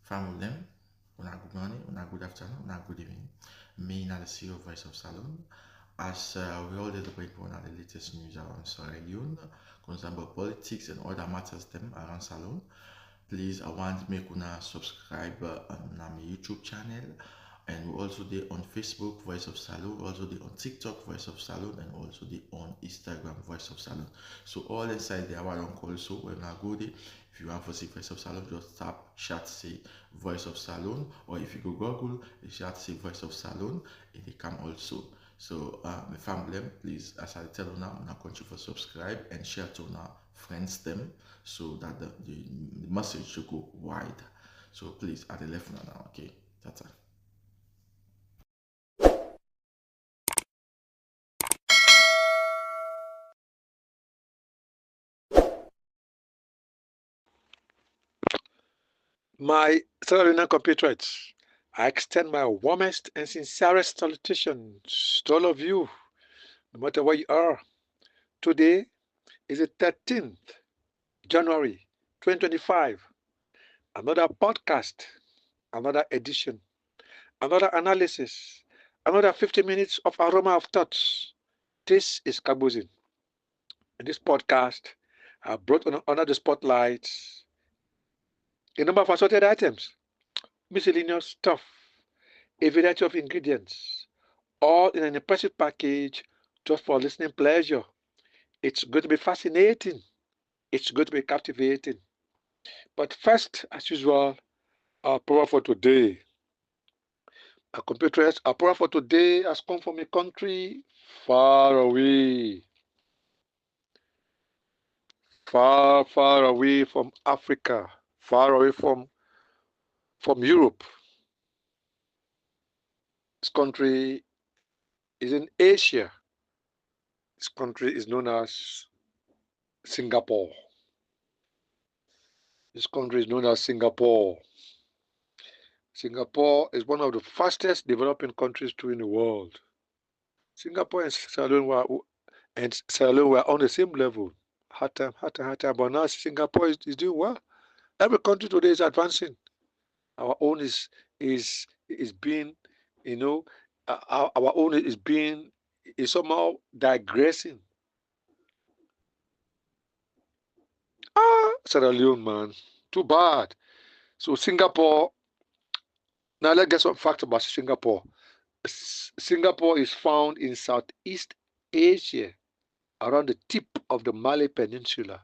Family them, una good morning, una good afternoon, una good evening. Me, not the CEO of Voice of Salon. As we all did bring one of the latest news around Sierra Leone, concerning politics and other matters them around Salon. Please, I want to make una subscribe on my YouTube channel. And we also there on Facebook, Voice of Salon, also there on TikTok, Voice of Salon, and also there on Instagram, Voice of Salon. So all inside there, I want to also when I go there, if you want to see Voice of Salon, just tap chat say Voice of Salon, or if you go Google, you chat say Voice of Salon, it will come also. So my family, please, as I tell you now, I'm not going to subscribe and share to our friends them, so that the message should go wide. So please, at the left now, okay, that's it. My Sierra Leonean compatriots, I extend my warmest and sincerest salutations to all of you, no matter where you are. Today is the 13th January 2025. Another podcast, another edition, another analysis, another 50 minutes of aroma of thoughts. This is Kabuzin. In this podcast, I brought under the spotlight a number of assorted items, miscellaneous stuff, a variety of ingredients, all in an impressive package just for listening pleasure. It's going to be fascinating. It's going to be captivating. But first, as usual, our proverb for today. Our compatriots, our proverb for today has come from a country far away, far away from Africa, far away from Europe. This country is in Asia. This country is known as Singapore. This country is known as Singapore. Singapore is one of the fastest developing countries too in the world. Singapore and Sierra Leone were on the same level. Hard time. But now Singapore is doing well. Every country today is advancing. Our own is being, you know, our own is somehow digressing. Sierra Leone, man, too bad. So Singapore. Now let's get some facts about Singapore. Singapore is found in Southeast Asia, around the tip of the Malay Peninsula,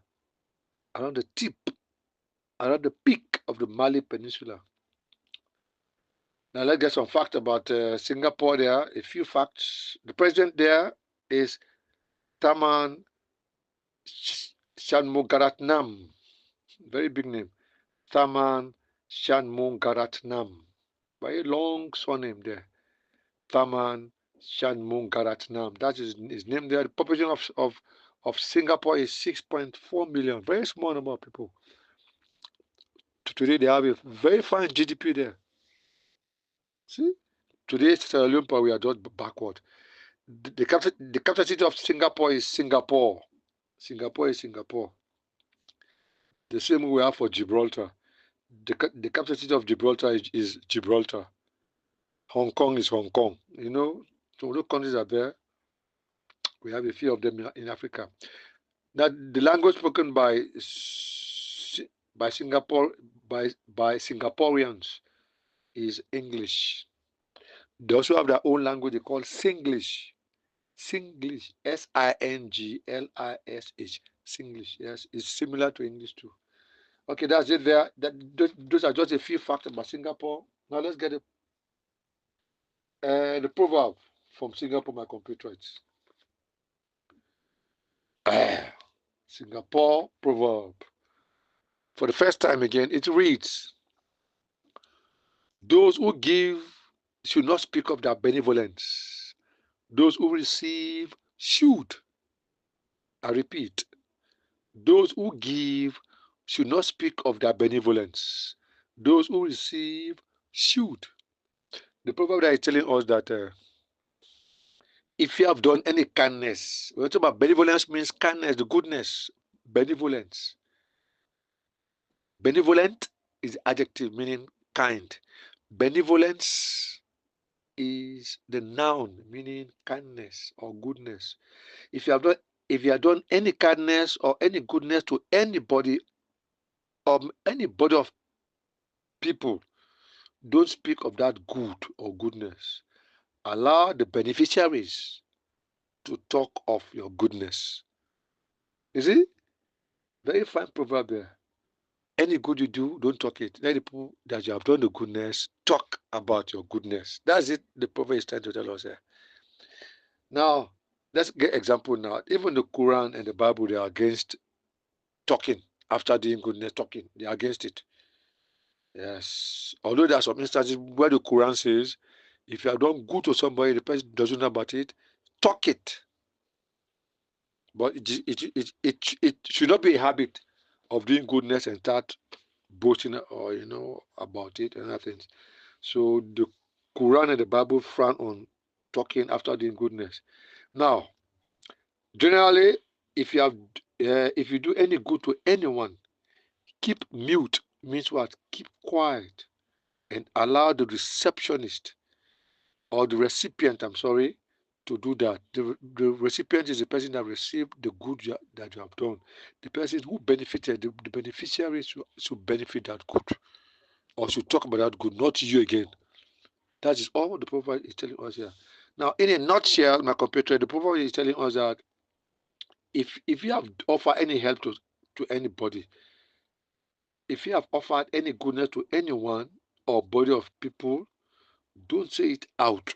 around the peak of the Malay Peninsula. Now let's get some facts about Singapore. There are a few facts. The president there is Taman Shanmugaratnam. Very big name. Taman Shanmugaratnam. Very long surname there. Taman Shanmugaratnam. That is his name there. The population of Singapore is 6.4 million. Very small number of people. Today they have a very fine GDP there. See? Today Sierra Leone, we are just backward. The capital city of Singapore is Singapore. Singapore is Singapore. The same we have for Gibraltar. The capital city of Gibraltar is Gibraltar. Hong Kong is Hong Kong. You know, so those countries are there. We have a few of them in Africa. Now, the language spoken by Singaporeans is English. They also have their own language they call Singlish. Singlish, Singlish, Singlish. Yes, it's similar to English too. Okay, that's it there. Those are just a few facts about Singapore. Now let's get the proverb from Singapore, my compatriots. Singapore proverb. For the first time again, it reads, those who give should not speak of their benevolence. Those who receive should. I repeat, those who give should not speak of their benevolence. Those who receive should. The proverb that is telling us that if you have done any kindness, we talk about benevolence means kindness, the goodness, benevolence. Benevolent is adjective meaning kind. Benevolence is the noun meaning kindness or goodness. If you have done any kindness or any goodness to anybody or anybody of people, don't speak of that good or goodness. Allow the beneficiaries to talk of your goodness. You see? Very fine proverb there. Any good you do, don't talk it. Let the people that you have done the goodness talk about your goodness. That's it. The proverb is trying to tell us here. Now, let's get example now. Even the Quran and the Bible, they are against talking after doing goodness, talking. They are against it. Yes. Although there are some instances where the Quran says, if you have done good to somebody, the person doesn't know about it, talk it. But it should not be a habit of doing goodness and start boasting or about it and other things. So the Quran and the Bible frown on talking after doing goodness. Now, generally, if you do any good to anyone, keep mute means what? Keep quiet and allow the receptionist or the recipient, I'm sorry, to do that. The recipient is the person that received the good that you have done. The person who benefited, the beneficiary should benefit that good or should talk about that good, not you again. That is all the prophet is telling us here. Now, in a nutshell, my compatriot, the prophet is telling us that if you have offered any help to anybody, if you have offered any goodness to anyone or body of people, don't say it out,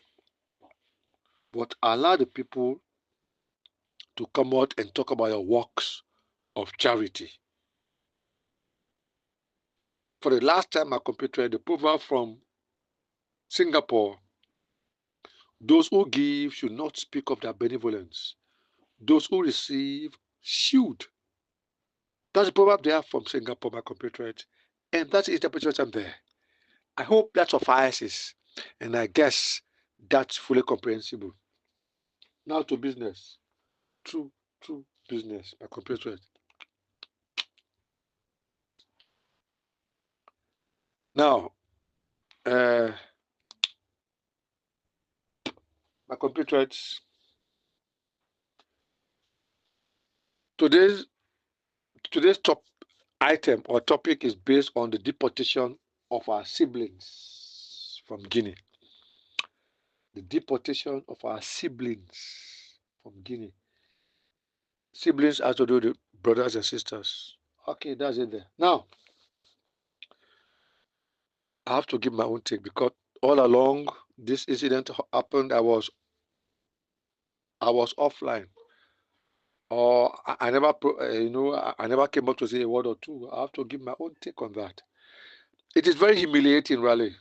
but allow the people to come out and talk about your works of charity. For the last time, my compatriot, the proverb from Singapore, those who give should not speak of their benevolence. Those who receive should. That's the proverb there from Singapore, my compatriot. And that's the interpretation there. I hope that suffices. And I guess that's fully comprehensible. Now to business. True business, my compatriot. Now, my compatriots, today's top item or topic is based on the deportation of our siblings from Guinea. The deportation of our siblings from Guinea. Siblings has to do with brothers and sisters. Okay, that's it there. Now, I have to give my own take because all along this incident happened, I was offline, or I never, I never came up to say a word or two. I have to give my own take on that. It is very humiliating, really,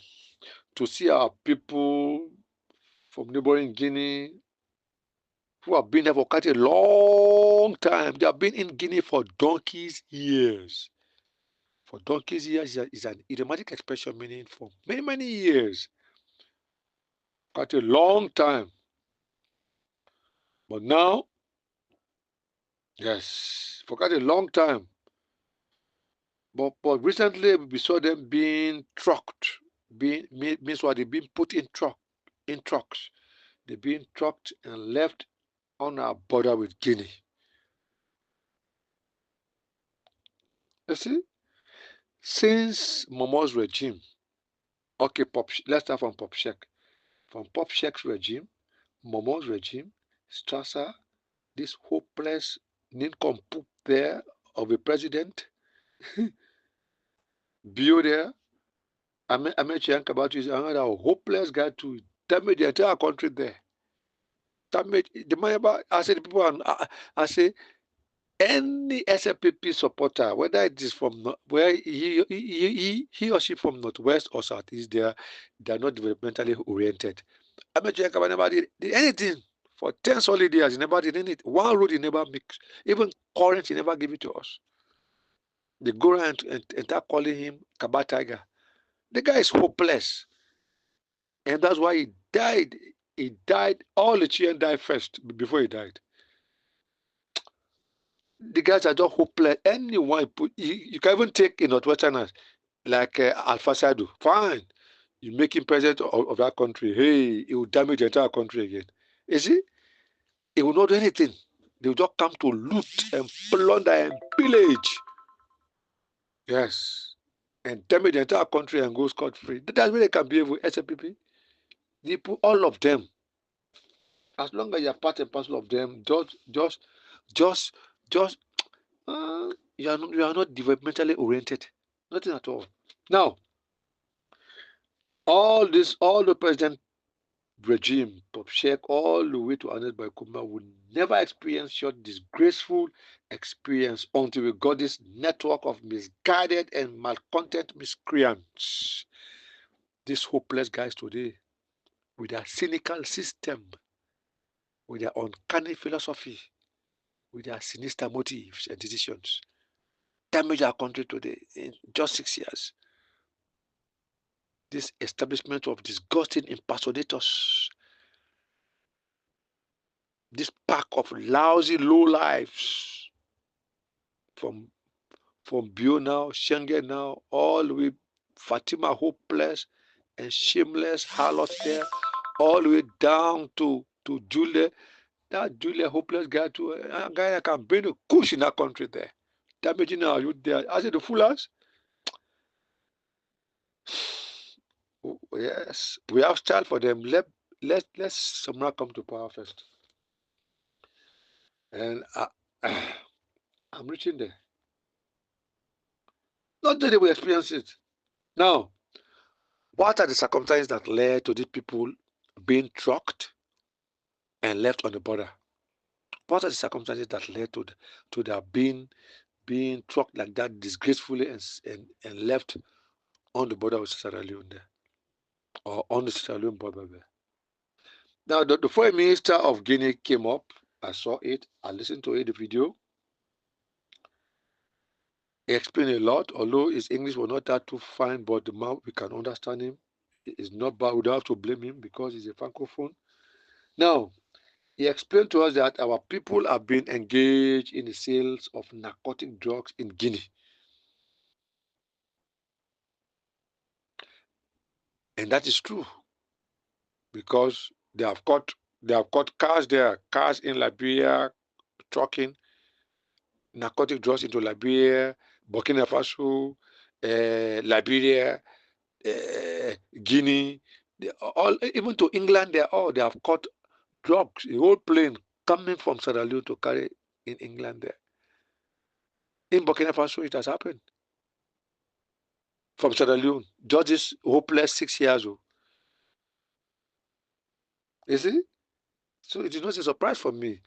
to see our people from neighboring Guinea who have been there for quite a long time. They have been in Guinea for donkeys years. For donkeys years is an idiomatic expression meaning for many, many years. Quite a long time. But now, yes, for quite a long time. But recently we saw them being trucked. Means what? They're being put in trucks. They're being trucked and left on our border with Guinea. You see, since Momo's regime, okay, let's start from Pop Shek. From Pop Shek's regime, Momo's regime, Strasser, this hopeless nincompoop there of a president, Bio there, Amechi Yankabatu is another hopeless guy to damage the entire country there. Damage the man, I say the people, I say any SLPP supporter, whether it is from where he or she from northwest or southeast, they are not developmentally oriented. Amechi Yankabatu never did anything for 10 solid years. He never did anything. One road he never mixed. Even current he never give it to us. They go around and start calling him Kaba Tiger. The guy is hopeless. And that's why he died. He died. All the children died first before he died. The guys are just hopeless. Anyone you can even take in Northwesterners like Alpha Sadu. Fine. You make him president of that country. Hey, it will damage the entire country again. You see, it will not do anything. They will just come to loot and plunder and pillage. Yes. And damage the entire country and go scot free. That's where they can behave with SLPP. People, all of them. As long as you're part and parcel of them, just, just, you are not developmentally oriented. Nothing at all. Now, all the president regime, Pop Sheikh, all the way to Anet Baikuma would never experience such disgraceful experience until we got this network of misguided and malcontent miscreants. These hopeless guys today, with their cynical system, with their uncanny philosophy, with their sinister motives and decisions, damage our country today in just 6 years. This establishment of disgusting impersonators, this pack of lousy low lives from Bio now, Schengen now, all the way Fatima hopeless and shameless harlot there, all the way down to Julia, that Julia hopeless guy too, a guy that can bring a kush in that country there, damaging our youth there. I said the foolers. Yes, we have style for them. Let Samura come to power first, and I'm reaching there. Not that they will experience it. Now, what are the circumstances that led to these people being trucked and left on the border? What are the circumstances that led to their being trucked like that disgracefully and left on the border with Sierra Leone there, or on the Sierra Leone border there? Now, the foreign minister of Guinea came up. I saw it. I listened to it, the video. He explained a lot, although his English was not that too fine, but the man, we can understand him. It's not bad. We don't have to blame him because he's a francophone. Now, he explained to us that our people have been engaged in the sales of narcotic drugs in Guinea. And that is true because they have caught cars there, cars in Liberia, trucking narcotic drugs into Liberia, Burkina Faso, Liberia, Guinea, all even to England. They have caught drugs, a whole plane coming from Sierra Leone to carry in England there. In Burkina Faso, it has happened. From Sierra Leone, just this hopeless 6 years old. You see? So it is not a surprise for me.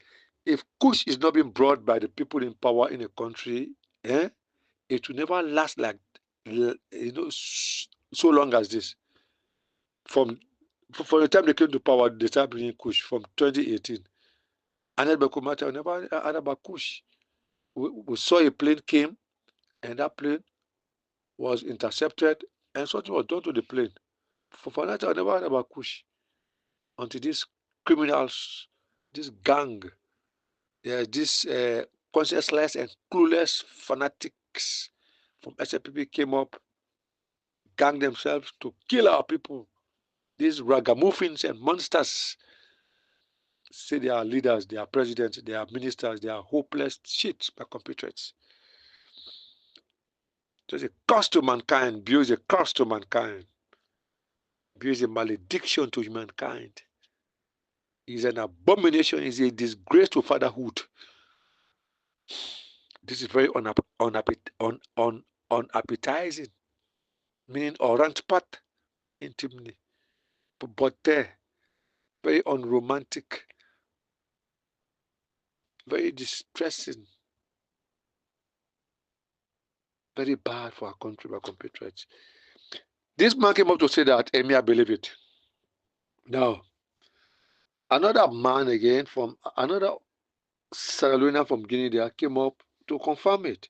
If Kush is not being brought by the people in power in a country, it will never last like so long as this. From the time they came to power, they started bringing Kush from 2018. Anel Bekumata never had about Kush. We saw a plane came, and that plane was intercepted, and something was done to the plane. For that, I never heard about Kush until these criminals, this gang, these conscienceless and clueless fanatics from SLPP came up, gang themselves to kill our people. These ragamuffins and monsters say they are leaders, they are presidents, they are ministers, they are hopeless shit by compatriots. So it's a curse to mankind. Bill is a curse to mankind. Bill is a malediction to humankind. Is an abomination, is a disgrace to fatherhood. This is very unappetizing, meaning orantpat intimately, but very unromantic, very distressing, very bad for our country, our compatriots. This man came up to say that, and me, I believe it. Now, another man again from another Sierra Leonean from Guinea there came up to confirm it,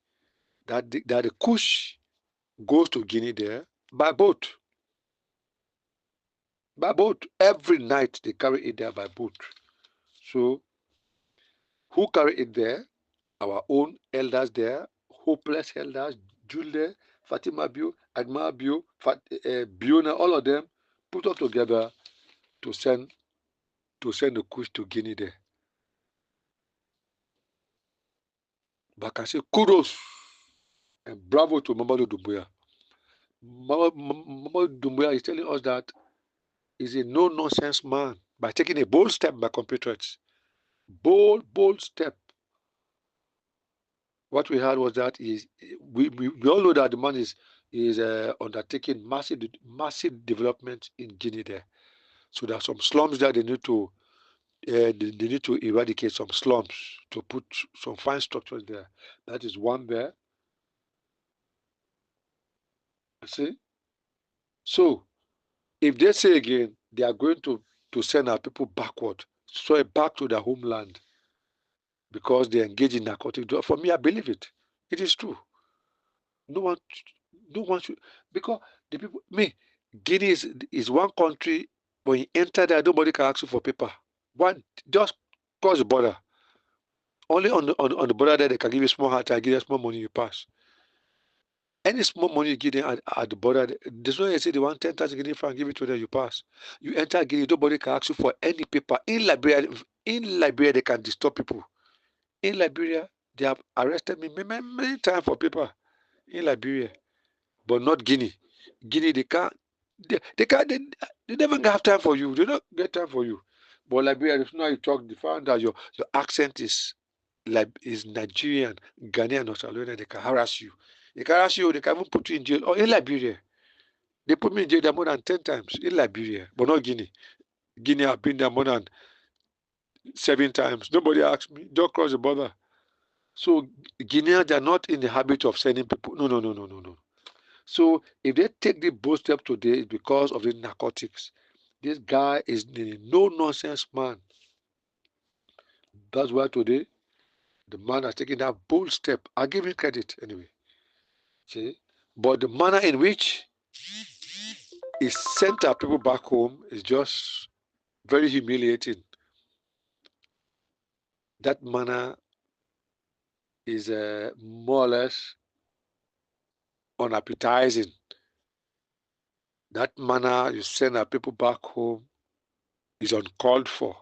that the Kush goes to Guinea there by boat. By boat. Every night they carry it there by boat. So, who carry it there? Our own elders there, hopeless elders, Jules Fatima Bio, Agma Bio, Biona, all of them put up together to send the kush to Guinea there. But I can say kudos and bravo to Mamadou Doumbouya. Mamadou Doumbouya is telling us that he's a no-nonsense man by taking a bold step, my compatriots. Bold step. What we heard was that we all know that the man is undertaking massive development in Guinea there. So there are some slums there they need to eradicate some slums to put some fine structures there. That is one there. See? So if they say again they are going to send our people backward, so back to their homeland because they engage in narcotic drugs, for me, I believe it. It is true. No one, no one should, because the people, Guinea is one country. When you enter there, nobody can ask you for paper. One, just cross the border. Only on the border there, they can give you small heart and give you small money, you pass. Any small money you give them at the border, there's no way you say they want 10,000 Guinea francs, give it to them, you pass. You enter Guinea, nobody can ask you for any paper. In Liberia, they can disturb people. In Liberia, they have arrested me many times for paper. In Liberia, but not Guinea. Guinea, they can't. They can't. They never have time for you. They don't get time for you. But Liberia, if now you talk, they found that your accent is Nigerian, Ghanaian, or Sierra Leonean. They can harass you. They can harass you. They can even put you in jail. Or in Liberia, they put me in jail there more than 10 times in Liberia, but not Guinea. Guinea, I've been there more than 7 times. Nobody asked me. Just cross the border. So Guineans are not in the habit of sending people. No. So if they take the bold step today, it's because of the narcotics. This guy is a no-nonsense man. That's why today the man has taken that bold step. I give him credit anyway. See? But the manner in which he sent our people back home is just very humiliating. That manner is more or less unappetizing. That manner you send our people back home is uncalled for.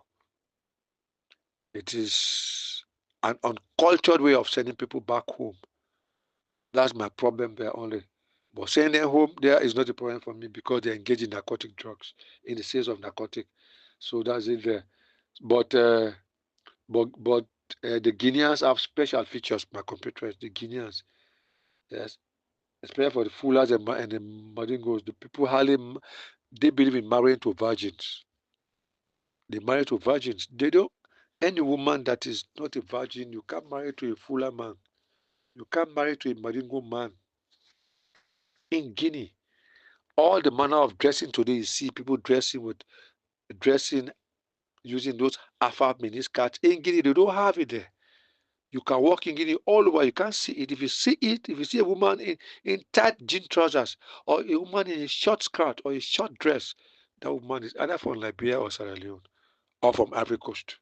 It is an uncultured way of sending people back home. That's my problem there only. But sending them home there is not a problem for me because they engage in narcotic drugs, in the sales of narcotic. So that's it there. But the Guineans have special features, my compatriots. The Guineans, yes, especially for the Fullers and the Madingos, the people they believe in marrying to virgins. They marry to virgins. They don't. Any woman that is not a virgin, you can't marry to a Fuller man. You can't marry to a Madingo man. In Guinea, all the manner of dressing today, you see people dressing using those Alpha miniskirts. In Guinea, they don't have it there. You can walk in Guinea all over. You can't see it. If you see it, if you see a woman in tight jean trousers or a woman in a short skirt or a short dress, that woman is either from Liberia or Sierra Leone or from Ivory Coast.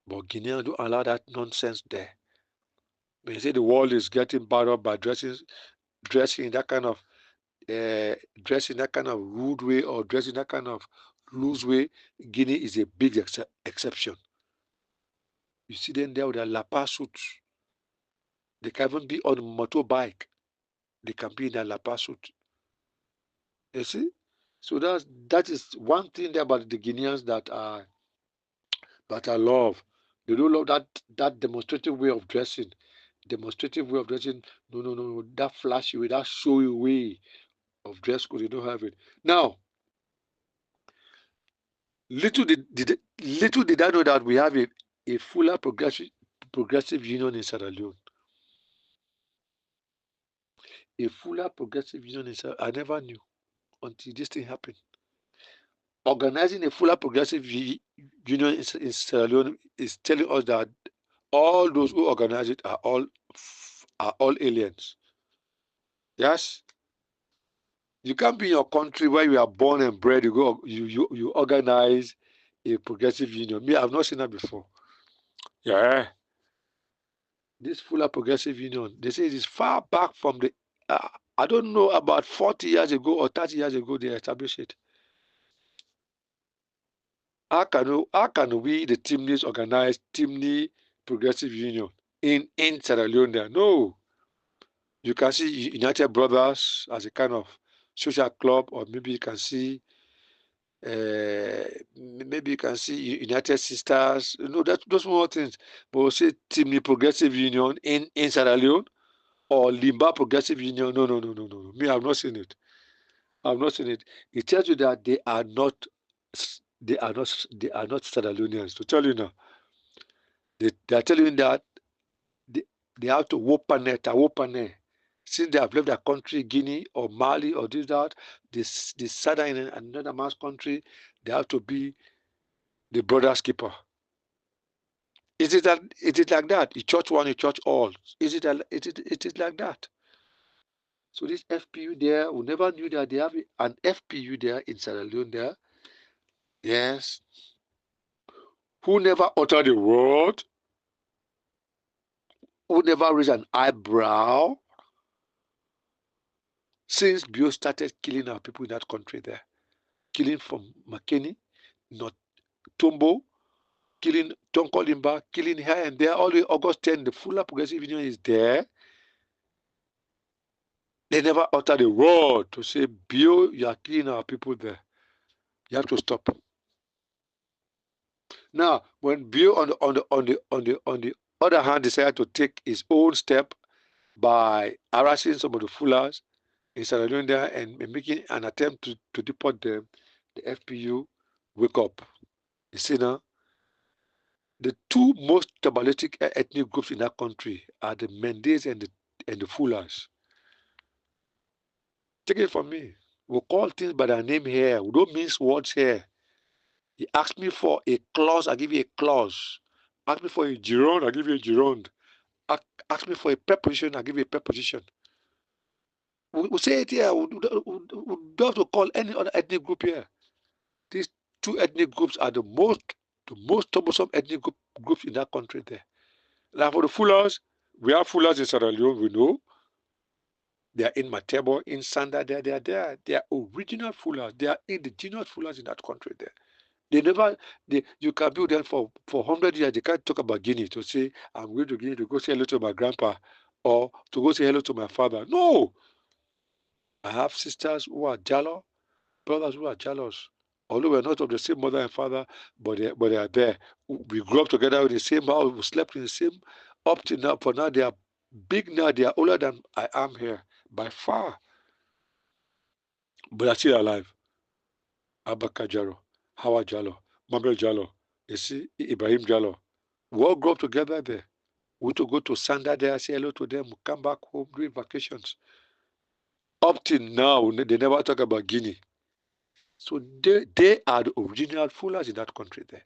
But Guineans don't allow that nonsense there. When you say the world is getting bad up by dressing in that kind of rude way or dressing that kind of loose way, Guinea is a big exception. You see them there with their lapa suits. They can even be on a motorbike. They can be in their lapa suit. You see? So that is one thing there about the Guineans that I love. They don't love that demonstrative way of dressing. Demonstrative way of dressing. No. That flashy way, that showy way of dress code, they don't have it. Now, little did I know that we have a fuller progressive union in Sierra Leone. A fuller progressive union in Sierra Leone. I never knew until this thing happened. Organizing a fuller progressive union in Sierra Leone is telling us that all those who organize it are all aliens. Yes, you can't be in your country where you are born and bred. You organize a progressive union. Me, I've not seen that before. Yeah, this fuller progressive union. They say it is far back from the I don't know, about 40 years ago or 30 years ago they established it. How can we, the Timnees, organize Timnee Progressive Union in Sierra Leone there? No. You can see United Brothers as a kind of social club, or maybe you can see United Sisters. That those small things. But we'll say Timnee Progressive Union in Sierra Leone, or Limba Progressive Union. No, no, no, no, no. Me, I've not seen it. I've not seen it. It tells you that they are not Sierra Leoneans. To tell you now, they are telling you that they, they have to wopane. Since they have left their country, Guinea or Mali or that, this southern in another man's country, they have to be the brother's keeper. Is it like that? You church one, you church all. It is like that. So this FPU there, we never knew that they have an FPU there in Sierra Leone there. Yes. Who never uttered a word, who never raised an eyebrow since Bio started killing our people in that country there. Killing from Makeni, not Tombo, killing Tonkolimba, killing here and there. All the way August 10, the fuller Progressive Union is there. They never uttered a word to say, Bio, you are killing our people there. You have to stop. Now, when Bio on the other hand decided to take his own step by harassing some of the Fullers in Sierra Leone there and making an attempt to deport them, the FPU wake up. You see now, the two most tribalistic ethnic groups in that country are the Mendes and the Fullers. Take it from me. We call things by their name here. We don't mince words here. You ask me for a clause, I give you a clause. Ask me for a gerund, I give you a gerund. Ask me for a preposition, I give you a preposition. We say it here. We don't have to call any other ethnic group here. These two ethnic groups are the most troublesome ethnic groups in that country there. Now for the Fullers, we have Fullers in Sierra Leone, we know. They are in Matebo, in Sanda, they are there. They are original Fullers. They are indigenous Fullers in that country there. They never, you can be there for 100 years. They can't talk about Guinea to say, I'm going to Guinea to go say hello to my grandpa or to go say hello to my father. No! I have sisters who are Jalo, brothers who are Jalos. Although we're not of the same mother and father, but they are there. We grew up together in the same house, we slept in the same, up to now. For now, they are big now, they are older than I am here, by far. But they're still alive. Abaka Jalo, Hawa Jalo, Mabel Jalo, you see, Ibrahim Jalo. We all grew up together there. We to go to Sanda there, say hello to them, come back home during vacations. Up till now, they never talk about Guinea. So they are the original Fullers in that country there.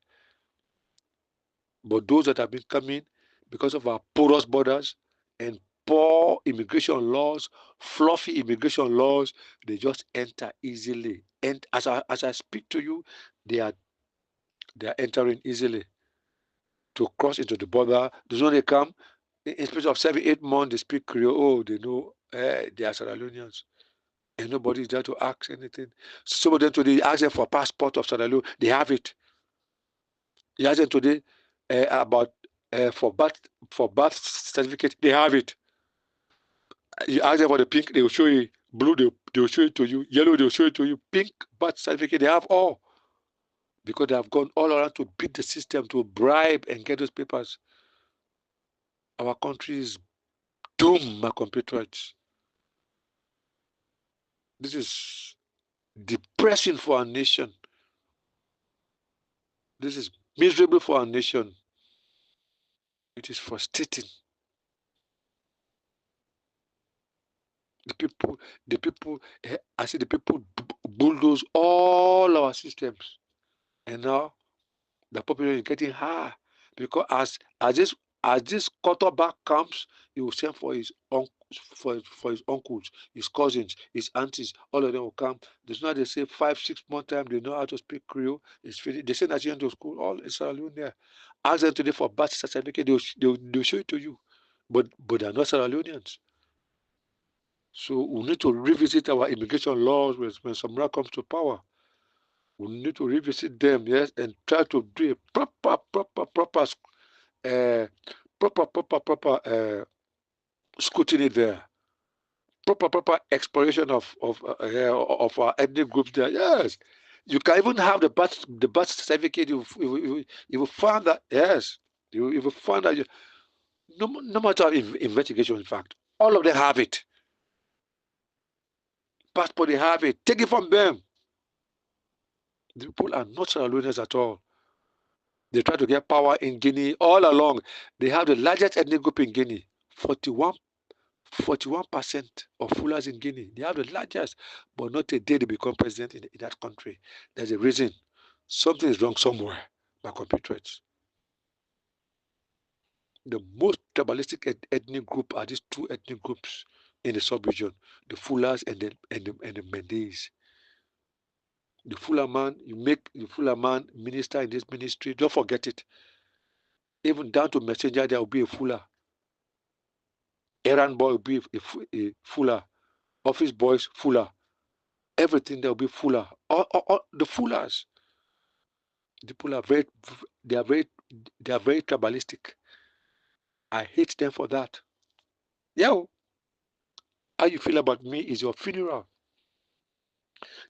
But those that have been coming because of our porous borders and poor immigration laws, fluffy immigration laws, they just enter easily. And as I speak to you, they are entering easily to cross into the border. There's when they come, in space of 7-8 months, they speak Creole. Oh, they know they are Sierra Leoneans. And nobody is there to ask anything. Some of them today ask them for passport of Sierra Leone. They have it. You ask them today about for birth certificate. They have it. You ask them for the pink, they will show you. Blue, they will show it to you. Yellow, they will show it to you. Pink birth certificate, they have all. Because they have gone all around to beat the system, to bribe and get those papers. Our country is doomed, my compatriots. This is depressing for our nation. This is miserable for our nation. It is frustrating. The people, I see the people bulldoze all our systems. And now the population is getting high because as this quarterback comes, he will send for his for his uncles, his cousins, his aunties. All of them will come. There's not they say 5-6 months time they know how to speak Creole. It's finished. They send Nigerian to school. All in Sierra Leone there. Ask them today for birth certificate. They'll show it to you, but they're not Sierra Leoneans. So we need to revisit our immigration laws when Samura comes to power. We need to revisit them, yes, and try to do a scrutiny there. Proper exploration of our ethnic groups there. Yes, you can even have the birth certificate. You will find that, yes, you will find that no matter investigation. In fact, all of them have it. Passport, they have it. Take it from them. The people are not Sierra Leoneans at all. They try to get power in Guinea all along. They have the largest ethnic group in Guinea. 41% of Fullers in Guinea. They have the largest, but not a day they become president in that country. There's a reason. Something is wrong somewhere, my compatriots. The most tribalistic ethnic group are these two ethnic groups in the sub-region, the Fullers and the Mendes. The Fuller man, you make the Fuller man minister in this ministry, don't forget it. Even down to messenger, there will be a Fuller. Errand boy will be a Fuller. Office boys, Fuller. Everything there will be Fuller. All the Fullers. The people are they are very tribalistic. I hate them for that. Yeah. How you feel about me is your funeral.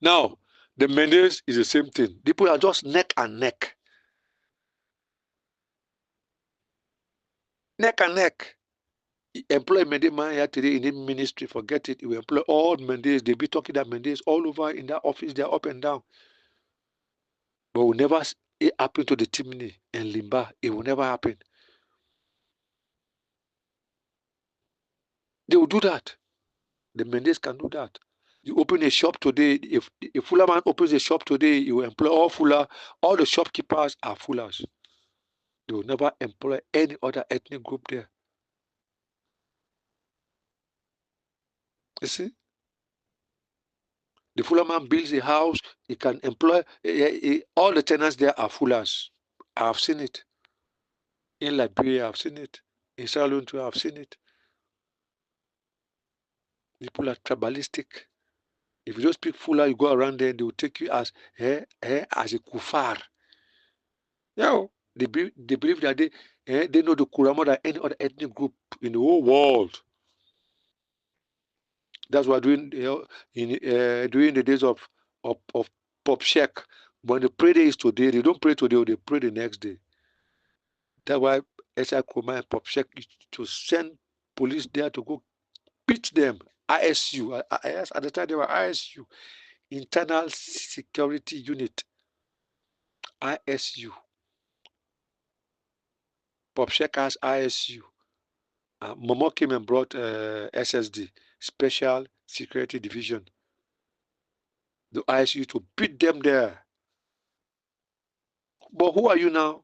Now, the Mendes is the same thing. People are just neck and neck. Neck and neck. Employ Mendes man here today in the ministry, forget it. You employ all Mendes. They be talking that Mendes all over in that office, they're up and down. But it will never happen to the Timni and Limba. It will never happen. They will do that. The Mendes can do that. You open a shop today, if a Fuller man opens a shop today, you employ all Fuller, all the shopkeepers are Fullers. They will never employ any other ethnic group there. You see? The Fuller man builds a house, he can employ, all the tenants there are Fullers. I have seen it. In Liberia, I've seen it. In Sierra Leone, too, I've seen it. People are tribalistic. If you don't speak Fuller, you go around there, they will take you as a kufar. Yeah, they believe that they know the Quran more than any other ethnic group in the whole world. That's what during the days of Pop Sheck, when the prayer is today, they don't pray today, they pray the next day. That's why SI Kuma and Pop Sheck to send police there to go beat them. ISU, at the time they were ISU, Internal Security Unit, ISU. Pop Sheck has ISU. Momo came and brought SSD, Special Security Division. The ISU to beat them there. But who are you now?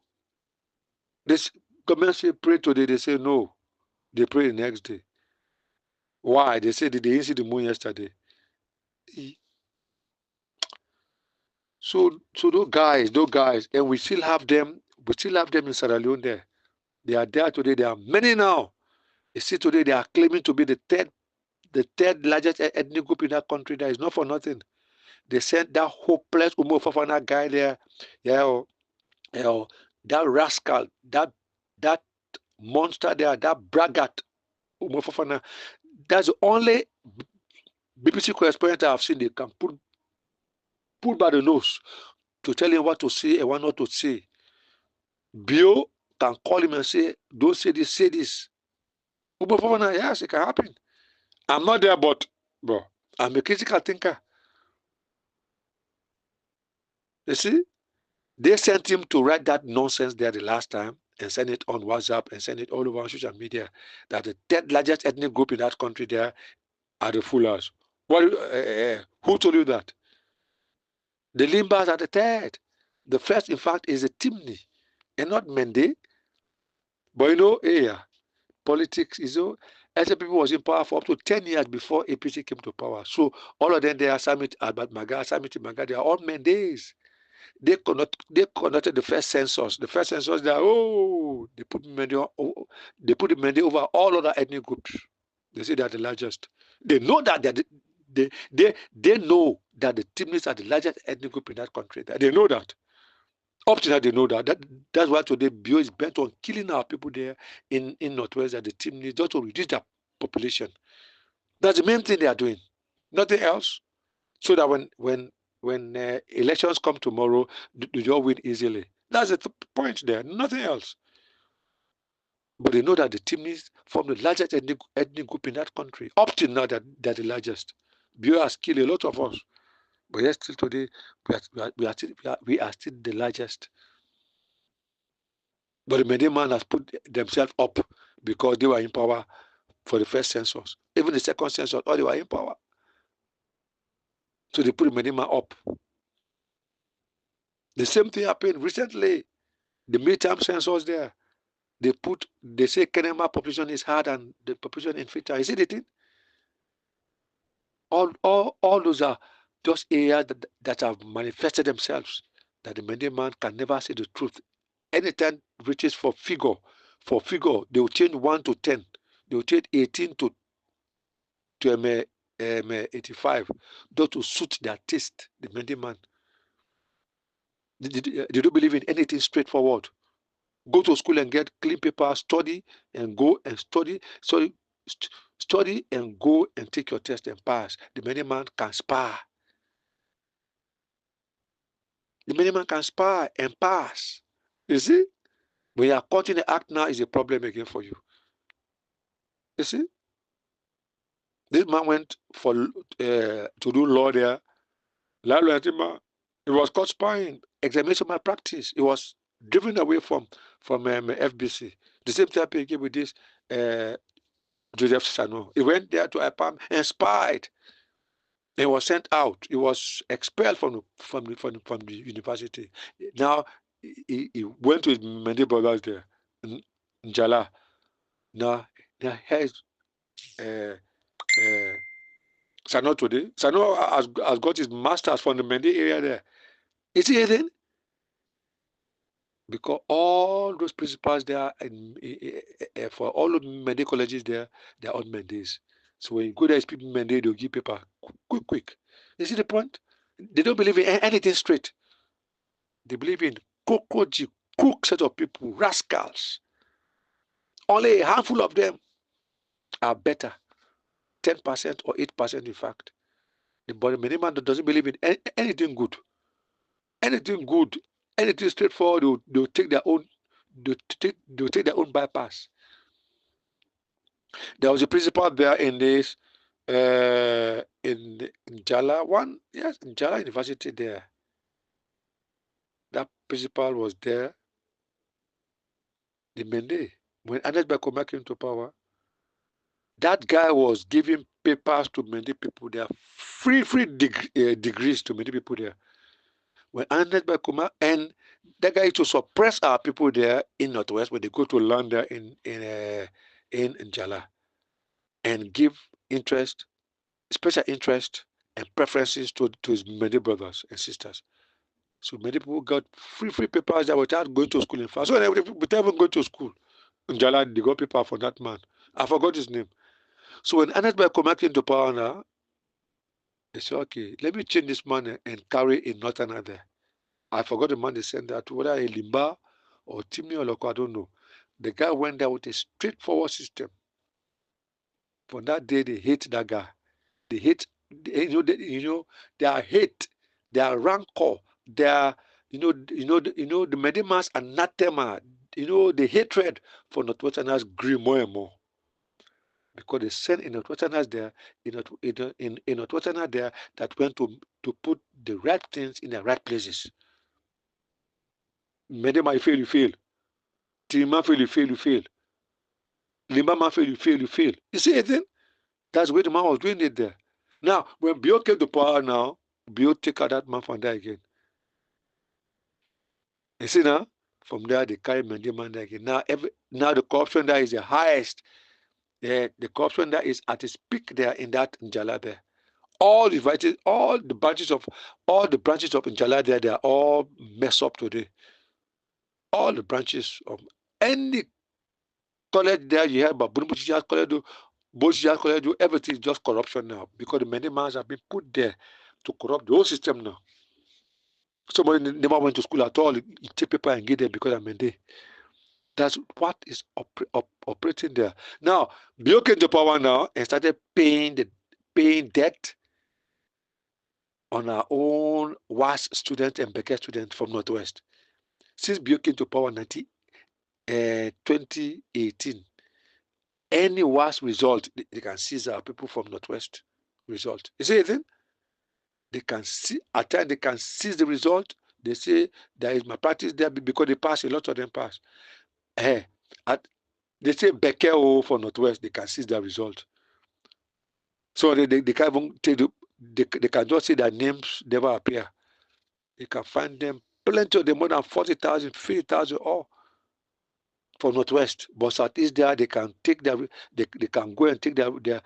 This government say pray today, they say no. They pray the next day. Why? They say they didn't see the moon yesterday. So those guys, and we still have them in Sierra Leone there. They are there today. There are many now. You see today they are claiming to be the third largest ethnic group in that country. That is not for nothing. They sent that hopeless Umo Fafana guy there. That rascal, that monster there, that braggart Umo Fafana. That's the only BBC correspondent I've seen they can pull by the nose to tell him what to say and what not to say. Bio can call him and say, don't say this, say this. Umo Fafana, yes, it can happen. I'm not there, but I'm a critical thinker. You see, they sent him to write that nonsense there the last time and send it on WhatsApp and send it all over on social media that the third largest ethnic group in that country there are the Fullers. Who told you that? The Limbas are the third. The first, in fact, is the Timni and not Mende. But politics is SPP was in power for up to 10 years before APC came to power. So all of them, they are Samit Albert Maga, Samit Maga, they are all Mendes. They conducted the first census. The first census, they put the Mende over all other ethnic groups. They say they are the largest. They know that they know that the Timnis are the largest ethnic group in that country. They know that. Up to now, they know that. That's why today Bio is bent on killing our people there in Northwest, that the Timnis, just to reduce their population. That's the main thing they are doing. Nothing else. So that when elections come tomorrow, they all win easily. That's the point there. Nothing else. But they know that the Timnis form the largest ethnic group in that country. Up till now, they're the largest. Bio has killed a lot of us. But yet still today, we are still the largest. But the Median man has put themselves up because they were in power for the first census. Even the second census, all they were in power. So they put the Median man up. The same thing happened recently. The midterm census there. They say Kenema population is higher than the population in Fita. Is it the thing? All those are just areas that have manifested themselves, that the Median man can never say the truth. Anytime reaches for figure, they will change 1 to 10. They will change 18 to 85, just to suit their taste, the Median man. They don't believe in anything straightforward. Go to school and get clean paper, study and go and study. Study and go and take your test and pass. The Median man can spar. The Median man can spar and pass. You see? When you are caught in the act now, is a problem again for you. You see? This man went to do law there. He was caught spying, examination malpractice. He was driven away from FBC. The same thing happened with this Joseph Sano. He went there to IPAM and spied. He was sent out. He was expelled from the university. Now he went to his many brothers there in Njala. Now here's Sano today. Sano has got his masters from the Mende area there. Is he anything? Because all those principals there for all the Mende colleges there, they're all Mendes. So when you go there, speak Mende, they'll give paper quick. You see the point? They don't believe in anything straight. They believe in cockroachy, crook set of people, rascals. Only a handful of them are better, 10% or 8% in fact. But the many man that doesn't believe in anything good, anything straightforward, they'll take their own, they'll take their own bypass. There was a principal there in this in Jala one, yes, in Jala University there. That principal was there. The Mende, when Anet Bakoma came to power, that guy was giving papers to many people there, free degrees to many people there. When Anet Bakoma, and that guy used to suppress our people there in Northwest when they go to land there in Jala, and give interest, special interest and preferences to his many brothers and sisters. So many people got free papers that without going to school in fact. So without even going to school in Jala, they got paper for that man. I forgot his name. So when Anet Bakoma came to power now, they said, okay, let me change this man and carry a northerner there. I forgot the man they sent that to, whether a Limba or Timmy or Loco, I don't know. The guy went there with a straightforward system. From that day, they hate that guy. They hate, their hate, their rancor, their, the Medimas anathema, the hatred for Northwesterners grew more and more. Because they sent in Northwesterners there, in Northwesterners there that went to put the right things in the right places. Medema, you fail. Tima fail, you fail. Limba fail, you fail. You see anything? That's where the man was doing it there. Now, when Bio came to power now, Bio take out that man from there again. You see now? From there, they carry Mendy there again. Now the corruption there is the highest. The corruption there is at its peak there in that Njala there. All the branches of Njala there, they are all messed up today. All the branches of any college there you have, but Bunbuchi college, both judicial college do everything is just corruption now because the many mans have been put there to corrupt the whole system now. Somebody never went to school at all. You take paper and get there because I'm Mende. That's what is operating there. Now, Bill came to power now and started paying debt on our own WAS students and Becker students from Northwest. Since Bill came to power in 2018, any WAS result, they can seize our people from Northwest result. You see anything? They can see, at times they can seize the result. They say there is malpractice there because they pass, a lot of them pass. They say Becker for Northwest, they can seize the result. So they can't even take they can just say their names never appear. You can find them plenty of them, more than 40,000, 50,000 all for Northwest. But Southeast there, they can take they can go and take their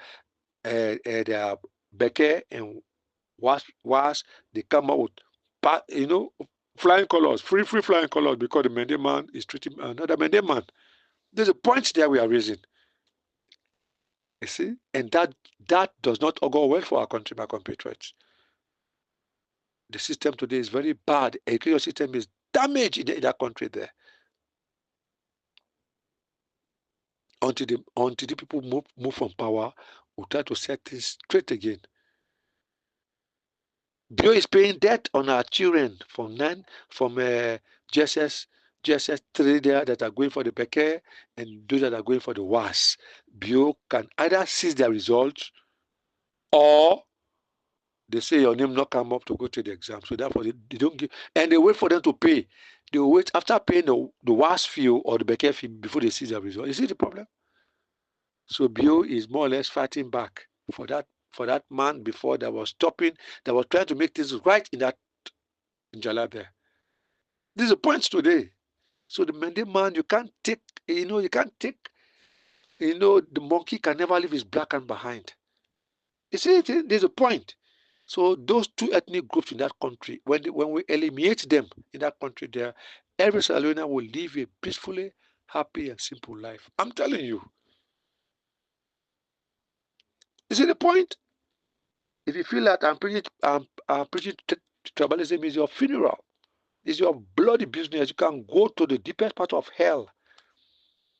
Becker and was they come out with flying colors, free flying colors because the Mende man is treating another Mende man. There's a point there we are raising. You see, and that does not augur well for our country, my compatriots. The system today is very bad. The education system is damaged in that country there. Until the people move from power, we try to set things straight again. Bio is paying debt on our children from GSS 3 there that are going for the Becker and those that are going for the WAS. Bio can either seize their results or they say your name not come up to go to the exam. So therefore they don't give, and they wait for them to pay. They wait after paying the WAS fee or the Becker fee before they seize their result. You see the problem? So Bio is more or less fighting back for that man before that was trying to make things right in Njala there. This is the point today. So the Mende man, you can't take, the monkey can never leave his black hand behind. You see, there's a point. So those two ethnic groups in that country, when we eliminate them in that country there, every Sierra Leonean will live a peacefully, happy, and simple life. I'm telling you. You see the point? If you feel that I'm preaching tribalism is your funeral, is your bloody business, you can go to the deepest part of hell.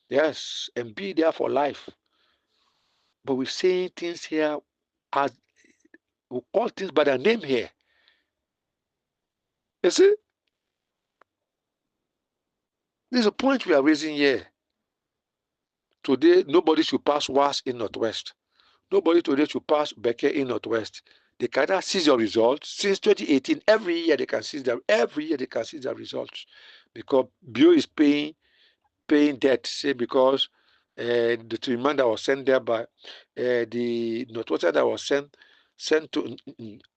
Yes, and be there for life. But we're saying things here as we call things by their name here. You see? There's a point we are raising here. Today, nobody should pass WAS in Northwest. Nobody today should pass Becker in Northwest. They cannot seize your results. Since 2018, every year they can seize their results. Because Bio is paying debt, say because the remand that was sent there by the Northwestern that was sent to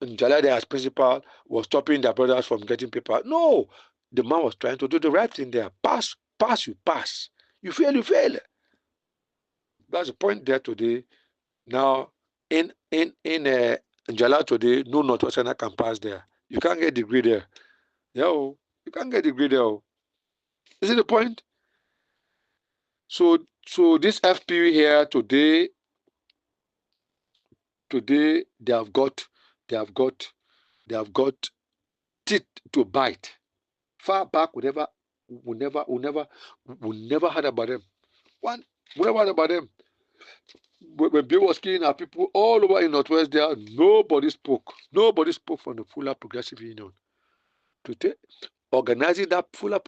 Njala as principal was stopping their brothers from getting paper. No, the man was trying to do the right thing there. Pass, you pass. You fail, you fail. That's the point there today. Now, in Njala today, no Northwestern can pass there. You can't get degree there. You can't get degree there. Is it the point? So this FPU here today they have got teeth to bite. Far back we never heard about them. We never heard about them. When Bill was killing our people all over in Northwest there, nobody spoke. Nobody spoke from the Fuller Progressive Union. Organizing that Fuller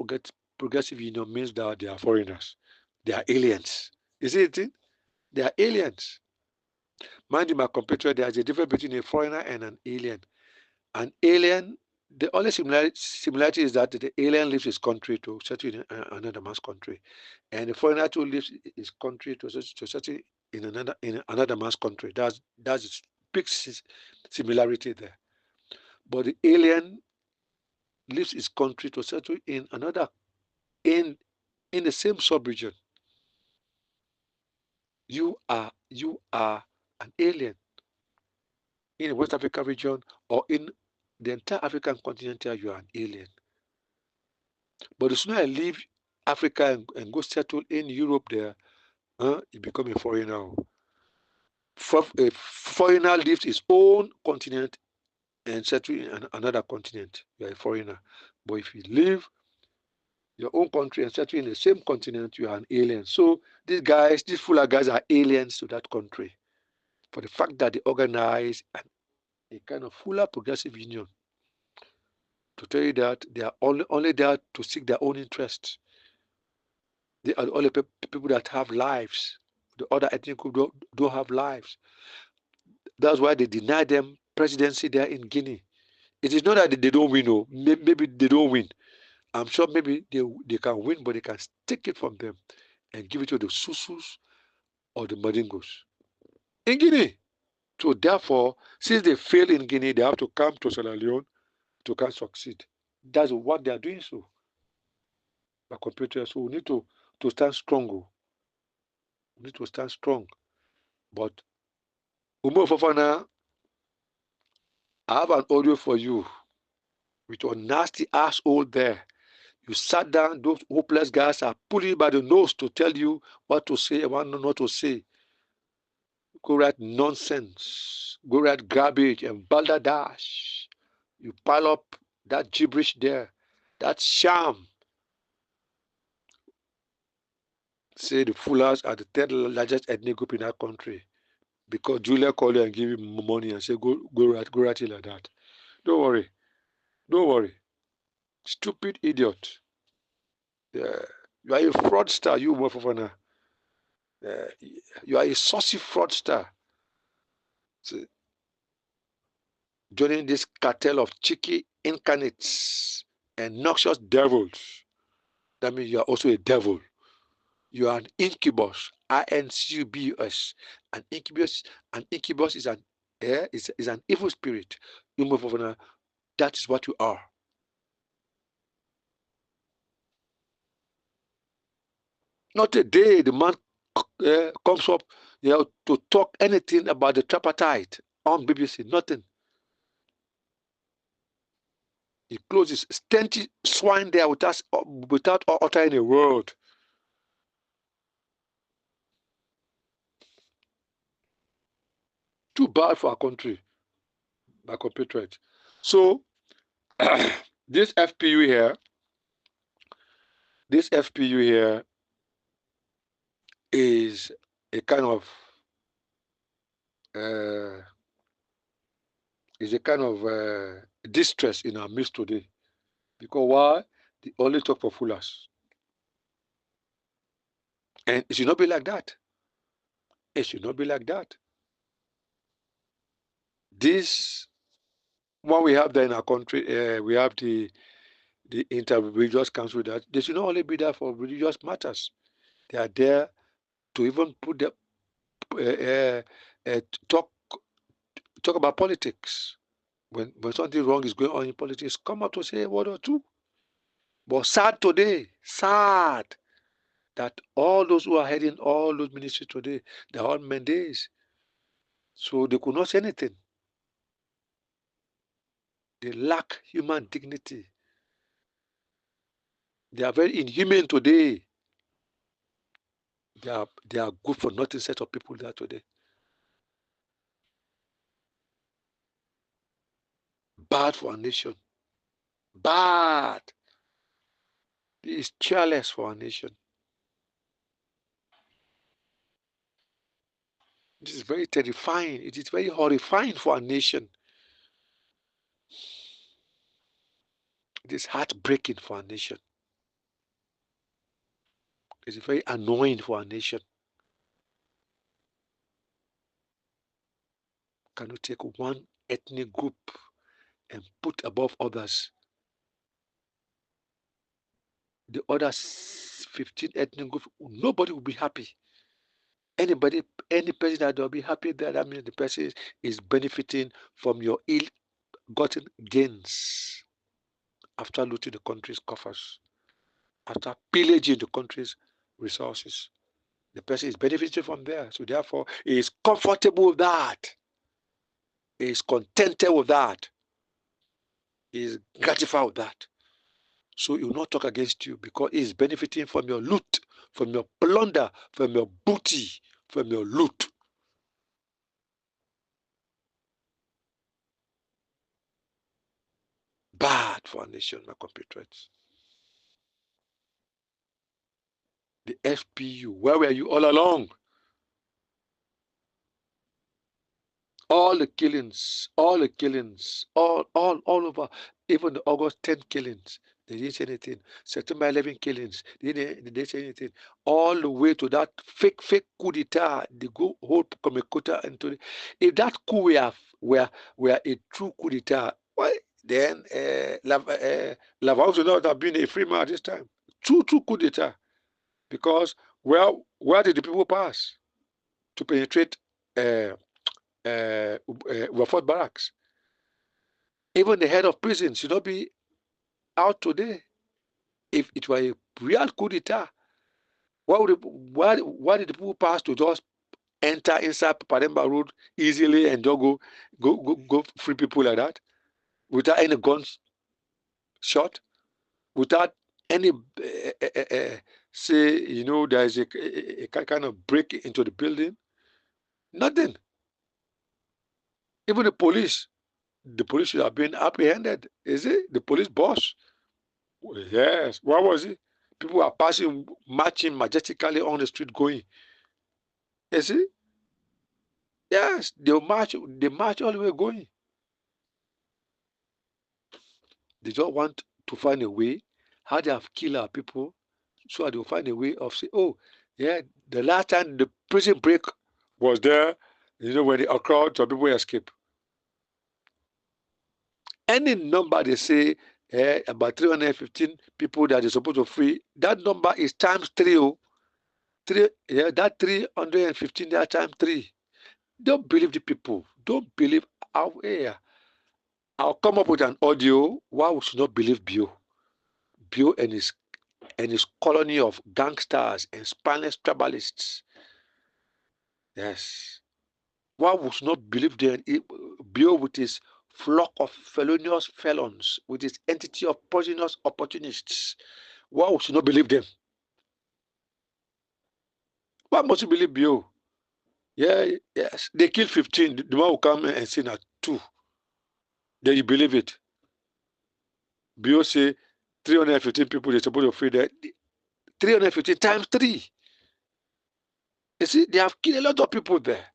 Progressive Union means that they are foreigners. They are aliens. You see it? They are aliens. Mind you, my compatriot, there is a difference between a foreigner and an alien. An alien, the only similarity is that the alien leaves his country to settle in another man's country, and the foreigner too leaves his country to settle in another man's country. That's a big similarity there. But the alien leaves his country to settle in another in the same sub-region. You are an alien in the West African region or in the entire African continent. You are an alien. But the sooner I leave Africa and go settle in Europe there, you become a foreigner. A foreigner leaves his own continent and settle in another continent, you are a foreigner. But if you leave your own country and settle in the same continent, you are an alien. So these fuller guys are aliens to that country for the fact that they organize a kind of fuller progressive union to tell you that they are only there to seek their own interests. They are the only people that have lives. The other ethnic group don't have lives. That's why they deny them presidency there in Guinea. It is not that they don't win, or maybe they don't win. I'm sure maybe they can win, but they can take it from them and give it to the Susus or the Madingos in Guinea. So therefore, since they fail in Guinea, they have to come to Sierra Leone to can succeed. That's what they are doing. So by computer, so we need to stand strong. We need to stand strong. But Umo Fofana, I have an audio for you with your nasty asshole there. You sat down, those hopeless guys are pulling you by the nose to tell you what to say and what not to say. Go write nonsense. Go write garbage and balderdash. You pile up that gibberish there, that sham. Say the Fullers are the third largest ethnic group in that country because Julia called you and gave you money and said, go write it like that. Don't worry. Don't worry. Stupid idiot. Yeah. You are a fraudster, you motherfucker. You are a saucy fraudster. So, joining this cartel of cheeky incarnates and noxious devils. That means you are also a devil. You are an incubus. INCUBUS. An incubus is an evil spirit. You motherfucker, that is what you are. Not a day the man comes up to talk anything about the tripartite on BBC. Nothing. He closes stenty swine there without uttering a word. Too bad for our country, my compatriot. So this FPU here is a kind of uh, distress in our midst today. Because why? They only talk for foolers. And it should not be like that. It should not be like that. This one we have there in our country, we have the inter-religious council that they should not only be there for religious matters. They are there to even put the talk about politics. When something wrong is going on in politics, come out to say a word or two. But sad today, sad that all those who are heading all those ministries today, they're all Mendes. So they could not say anything. They lack human dignity. They are very inhuman today. They are good for nothing set of people there today. Bad for our nation. Bad. It is careless for our nation. This is very terrifying. It is very horrifying for our nation. It is heartbreaking for our nation. It is very annoying for our nation. Can you take one ethnic group and put above others? The other 15 ethnic groups, nobody will be happy. Any person that will be happy there, that means the person is benefiting from your ill-gotten gains after looting the country's coffers, after pillaging the country's resources. The person is benefiting from there. So therefore, he is comfortable with that. He is contented with that. He is gratified with that. So he will not talk against you because he is benefiting from your loot, from your plunder, from your booty, from your loot. of our nation, my compatriots. The FPU, where were you all along? All the killings, all over, even the August 10 killings, they didn't say anything. September 11 killings, they didn't say anything. All the way to that fake coup d'etat, the whole Komekuta into the, if that coup were a true coup d'etat, why then Laval would not have been a free man at this time. True coup d'etat, because where did the people pass to penetrate? Fort Barracks. Even the head of prison should not be out today. If it were a real coup d'etat, why did the people pass to just enter inside Paremba Road easily and just go free people like that without any guns shot, without any say, you know, there is a kind of break into the building? Nothing. Even the police should have been apprehended. Is it the police boss? Yes. What was it? People are passing, marching majestically on the street going. You see? Yes, they march all the way going. They just want to find a way how they have killed our people, so they'll find a way of saying, oh, yeah, the last time the prison break was there, you know, when they occurred, some people escape. Any number they say about 315 people that they're supposed to free, that number is times 3. That 315, that times 3. Don't believe the people. Don't believe our air. I'll come up with an audio why we should not believe Bio. Bio and his colony of gangsters and spineless tribalists. Yes. Why we should not believe them? Bio with his flock of felonious felons, with his entity of poisonous opportunists. Why we should not believe them? Why must you believe Bio? Yeah, yes. They killed 15. The man will come and say now 2. Then you believe it. Bio say 315 people they're supposed to free there. 315 times 3. You see, they have killed a lot of people there.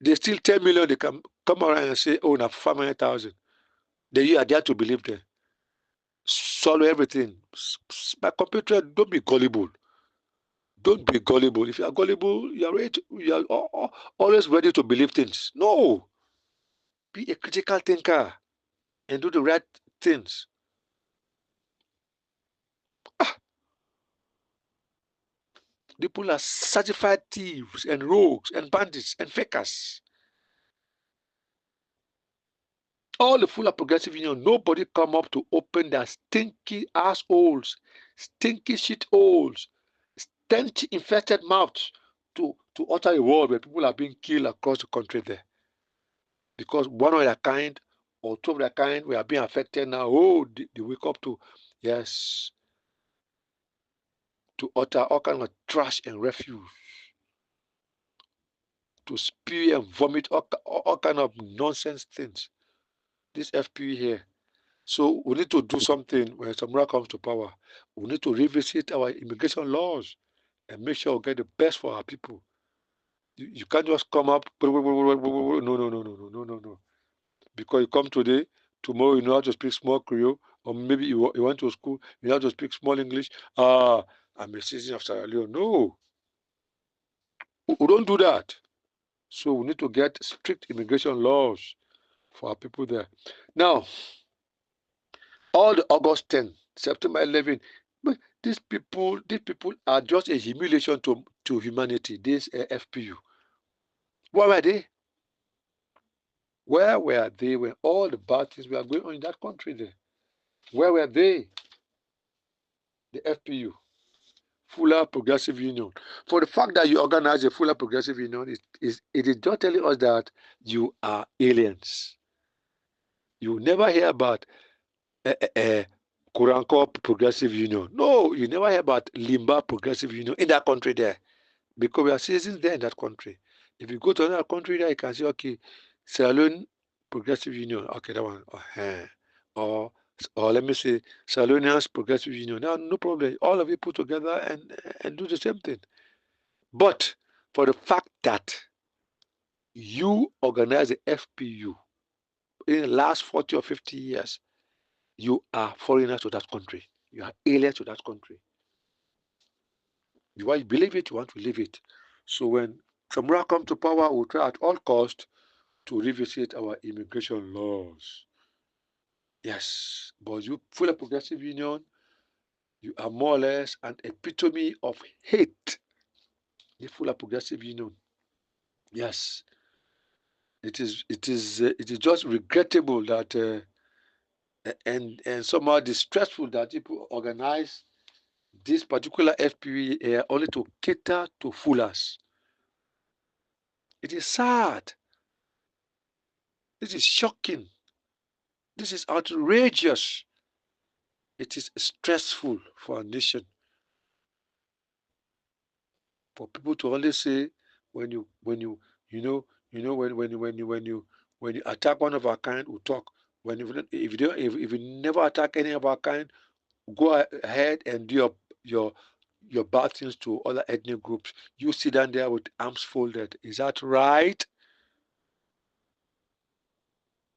They still 10 million. They can come around and say, oh, now 500,000. Then you are there to believe them. Swallow everything. My computer, don't be gullible. Don't be gullible. If you are gullible, you are always ready to believe things. No. Be a critical thinker and do the right things. People are certified thieves and rogues and bandits and fakers. All the full of progressive union, nobody come up to open their stinky assholes, stinky shit holes, stench infested mouths to utter a word where people are being killed across the country there. Because one of their kind or two of their kind we are being affected now. Oh, they wake up to, yes, to utter all kinds of trash and refuse, to spew and vomit all kind of nonsense things. This FPU here. So we need to do something when Samura comes to power. We need to revisit our immigration laws and make sure we get the best for our people. You can't just come up, no. Because you come today, tomorrow you know how to speak small Creole, or maybe you went to school, you know how to speak small English. I'm a citizen of Sierra Leone. No, we don't do that. So we need to get strict immigration laws for our people there. Now, all the August 10, September 11, but these people are just a humiliation to humanity. This FPU. Where were they? Where were they when all the bad things were going on in that country there? Where were they? The FPU, Fuller Progressive Union. For the fact that you organize a Fuller Progressive Union, it is just telling us that you are aliens. You never hear about Kuranko Progressive Union. No, you never hear about Limba Progressive Union in that country there. Because we are citizens there in that country. If you go to another country there, you can say, okay, Sierra Leone Progressive Union. Okay, that one. Or or let me say Sierra Leoneans Progressive Union. No problem. All of you put together and do the same thing. But for the fact that you organize the FPU in the last 40 or 50 years, you are foreigners to that country. You are aliens to that country. You want to believe it, you want to live it. So when Samura comes to power, we'll try at all costs to revisit our immigration laws. Yes, but you full of Progressive Union, you are more or less an epitome of hate. You full of Progressive Union. Yes, it is just regrettable that and somehow distressful that people organize this particular FPA only to cater to foolers. It is sad. This is shocking. This is outrageous. It is stressful for a nation for people to only say you know when you attack one of our kind, we talk. When if you don't if you never attack any of our kind, go ahead and do your bad things to other ethnic groups. You sit down there with arms folded. Is that right?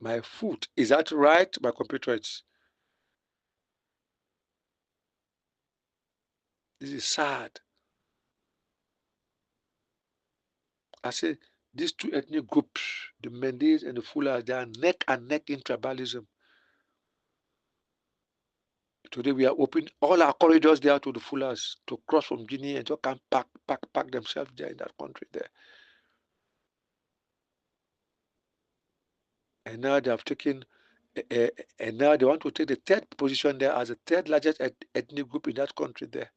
My foot. Is that right? My compatriots. This is sad. I say these two ethnic groups, the Mendes and the Fulas, they are neck and neck in tribalism. Today we are opening all our corridors there to the Fulas to cross from Guinea and to come pack themselves there in that country there. And now they have taken, and now they want to take the third position there as the third largest ethnic group in that country there.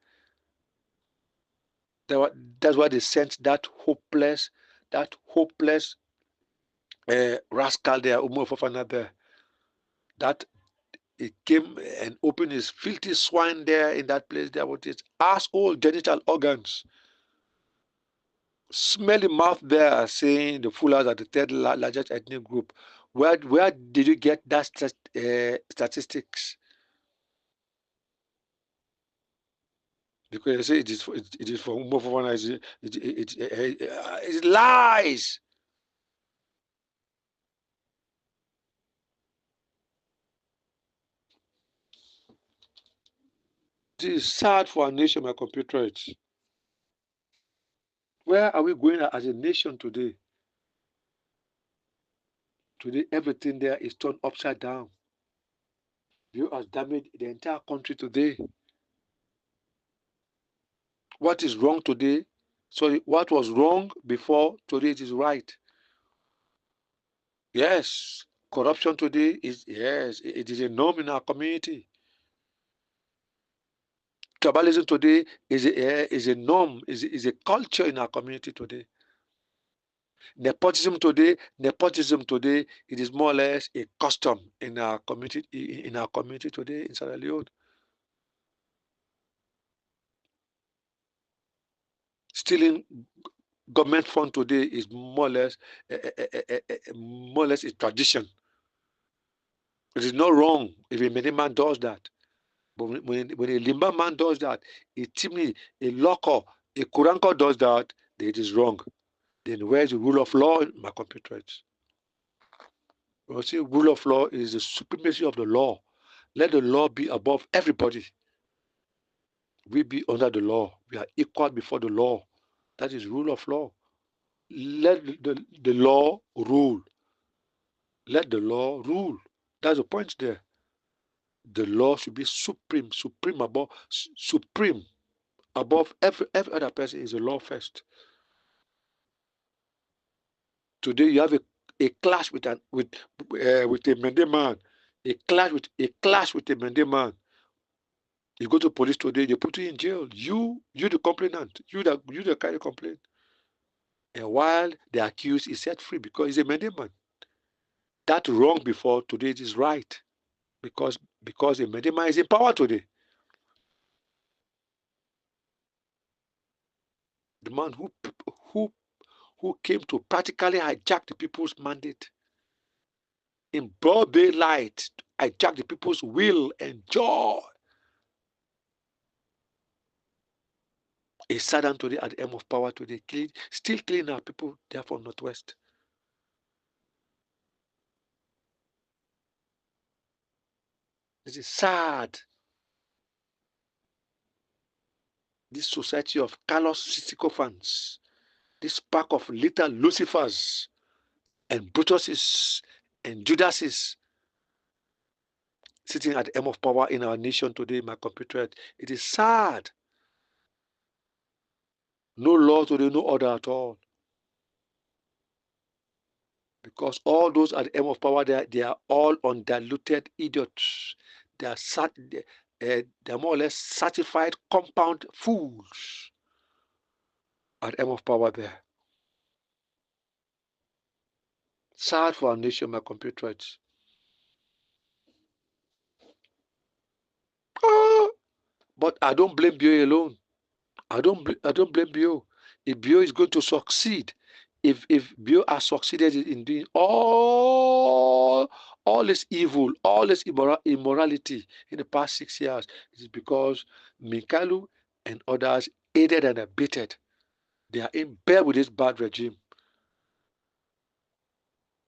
That's why they sent that hopeless rascal there, Umo Fofana there. That he came and opened his filthy swine there in that place there with his asshole genital organs. Smelly mouth there saying the Fullers are the third largest ethnic group. Where did you get that statistics? Because they say it is for Umo Fofana. It lies. This is sad for our nation, my compatriots. Where are we going as a nation today? Today, everything there is turned upside down. You has damaged the entire country today. What is wrong today? Sorry, what was wrong before, today it is right. Yes, corruption today is, yes, it is a norm in our community. Tribalism today is a norm, is a culture in our community today. Nepotism today, it is more or less a custom in our community today in Sierra Leone. Stealing government fund today is more or less a tradition. It is not wrong if a many man does that. But when a Limba man does that, a Timni, a Loko, a Kuranko does that, then it is wrong. Then where is the rule of law in my compatriots? You see, rule of law is the supremacy of the law. Let the law be above everybody. We be under the law. We are equal before the law. That is rule of law. Let the law rule. Let the law rule. That's the point there. The law should be supreme above every other person. Is the law first. Today you have a clash with a Mende man, a clash with a Mende man. You go to police today, they put you in jail. You the complainant, you the carry complaint. And while the accused is set free because he's a Mende man. That wrong before, today it is right. Because a Mende man is in power today. The man who came to practically hijack the people's mandate. in broad daylight, hijack the people's will and joy. It's saddened today at the end of power today, still killing our people there from Northwest. This is sad. This society of callous sycophants, this pack of little Lucifers and Brutuses and Judases sitting at the end of power in our nation today, my compatriot. It is sad. No law today, no order at all. Because all those at the end of power, they are all undiluted idiots. They are more or less certified compound fools at the end of power there. Sad for our nation, my compatriots. But I don't blame BO alone. I don't blame BO. If BO is going to succeed, if BO has succeeded in doing all this evil, all this immorality in the past 6 years, it is because Minkalu and others aided and abetted. They are in bed with this bad regime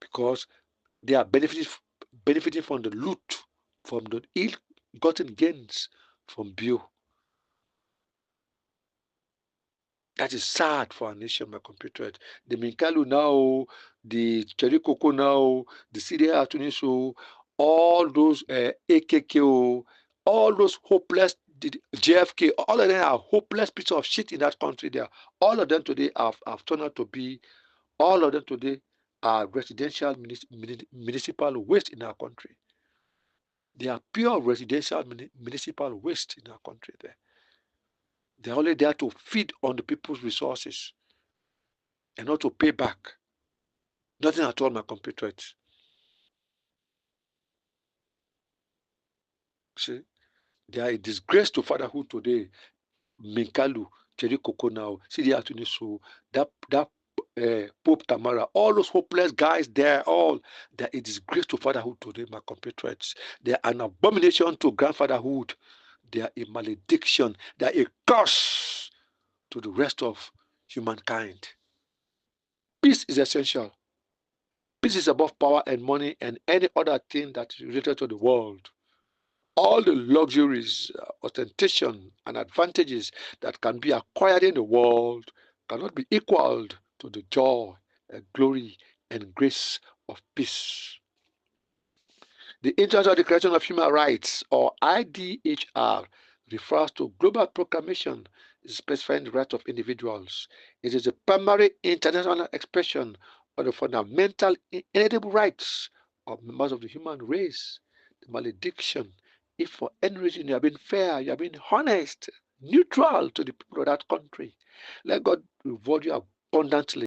because they are benefiting from the loot, from the ill-gotten gains from BO. That is sad for our nation, my compatriot. The Minkalu now, the Cherry Cocoa now, the Sierra Leoneans, all those AKK, all those hopeless, the JFK, all of them are hopeless pieces of shit in that country there. All of them today have turned out to be, all of them today are residential municipal waste in our country. They are pure residential municipal waste in our country there. They're only there to feed on the people's resources and not to pay back. Nothing at all, my compatriots. See, they are a disgrace to fatherhood today. Minkalu, Cherry Cocoa now, Sierra Leoneans, that Pope Tamara, all those hopeless guys, they're a disgrace to fatherhood today, my compatriots. They are an abomination to grandfatherhood. They are a malediction. They are a curse to the rest of humankind. Peace is essential. Peace is above power and money and any other thing that is related to the world. All the luxuries, ostentation, and advantages that can be acquired in the world cannot be equaled to the joy, glory, and grace of peace. The International Declaration of Human Rights, or IDHR, refers to global proclamation specifying the rights of individuals. It is a primary international expression of the fundamental inalienable rights of members of the human race. The malediction, if for any reason you have been fair, you have been honest, neutral to the people of that country, let God reward you abundantly.